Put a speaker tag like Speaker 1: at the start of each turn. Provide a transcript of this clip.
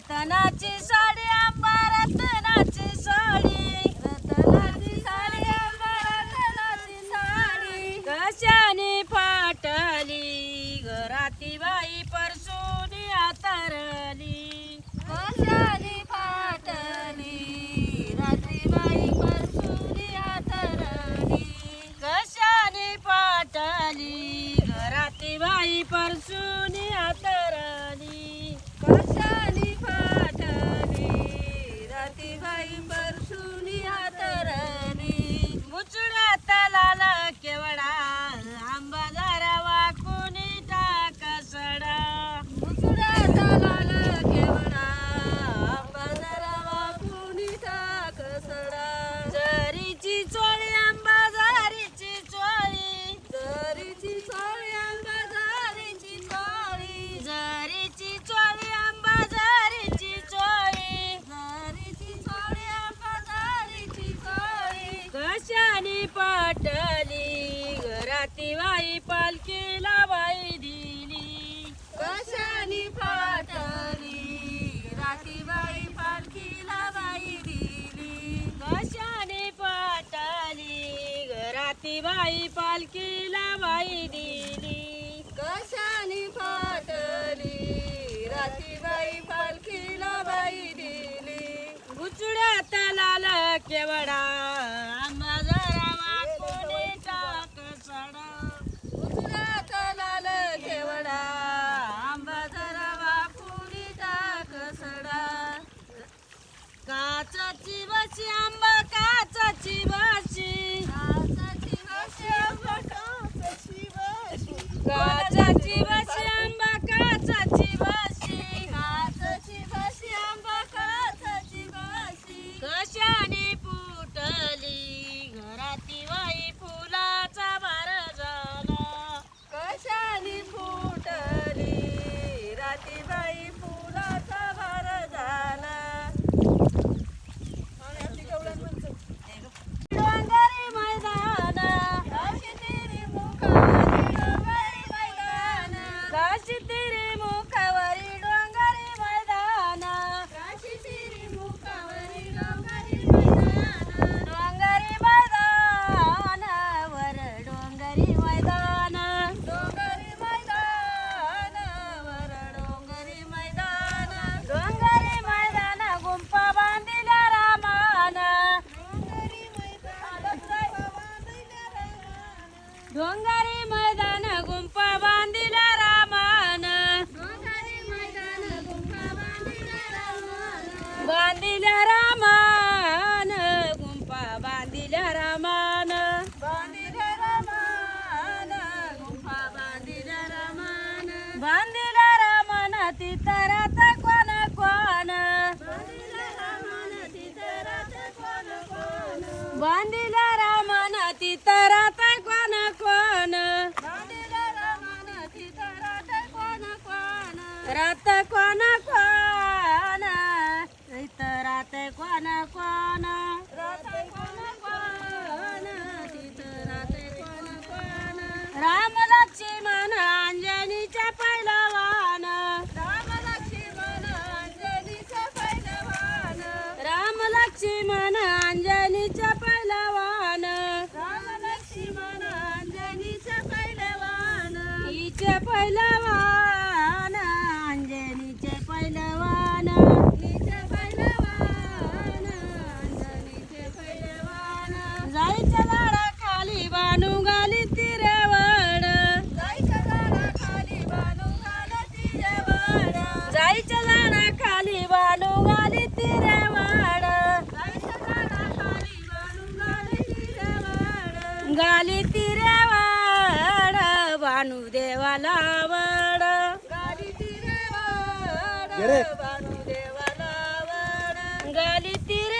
Speaker 1: रतनाची साडी आंबा रतनाची साडी रतनाची साडी आंबा रतनाची साडी कशाने फाटली घराती बाई परसुनी आतरली कशाने फाटली रात्री बाई परसुनी आतरली कशाने फाटली घराती बाई परसुनी आतरली कशाने फाटली राती बाई परसुनी आतरली मुचड्यात लाल केवडा आंबा जरा वाकुनी टाक सडा मुचड्यात लाल केवडा आंबा जरा वाकुनी टाक सडा जरीची चोळी आंबा जरीची चोळी जरीची चोळी आंबा जरीची चोळी जरीची चोळी आंबा जरीची चोळी जरीची चोळी आंबा जरीची चोळी कशाने पाटली घराती बाई पालखीला बाई दिली कशाने पाटली राती बाई पालखीला बाई दिली कशाने पाटली घराती बाई पालखीला बाई दिली कशाने पाटली राती बाई पालखीला बाई दिली गुचड्यात लाल केवडा आंबा जरा वाकुनी टाक सडा गुचड्यात लाल केवडा आंबा जरा वाकुनी टाक सडा काचाची बशी आंबा काचाची बशी काचाची बशी आंबा काचाची बशी काचाची बशी आंबा काचाची बशी काचाची बशी आंबा काचाची बशी कशाने फुटली घराती बाई फुलाचा भार झाला कशाने फुटली राती बाई फुलाचा भार झाला डोंगरी मैदान काशी तेरी मुखावरी डोंगरी मैदान काशी तेरी मुखावरी डोंगरी मैदान काशी तेरी मुखावरी डोंगरी मैदान डोंगरी मैदान वर डोंगरी मैदान डोंगरी मैदान वर डोंगरी मैदान डोंगरी मैदान गुंपा बांधिल्या रामान डोंगरी मैदान गुंपा बांधिल्या रामान डोंगरी मैदान गुंपा बांधिल्या रामान बांधिल्या रामान गुंपा बांधिल्या रामान बांधिल्या रामान गुंपा बांधिल्या रामान बांधिल्या रामान तिथरात कोण कोण बांधिल्या रामान तिथरात कोण कोण बांधिल्या रामान तिथरात कोण कोण बांधिल्या रामान तिथरात कोण कोण रात कोण कोण तिथरात कोण कोण रात कोण कोण तिथरात कोण कोण राम लक्ष्मण अंजनीच्या पैलवान राम लक्ष्मण अंजनीच्या पैलवान राम लक्ष्मण अंजनीच्या पैलवान राम लक्ष्मण अंजनीच्या पैलवान हिचे पैलवान अंजनीचे पैलवान हिचे पैलवान अंजनीचे पैलवान जायच्या झाडाखाली बानू गाली तिरेवड जायच्या झाडाखाली बानू गाली तिरेवड जायच्या झाडाखाली बानू गाली तिरेवड जायच्या झाडाखाली बानू गाली तिरेवड गाली तिरेवड बानू देवाला वड गाली तिरेवड बानू देवाला वड गाली तिरे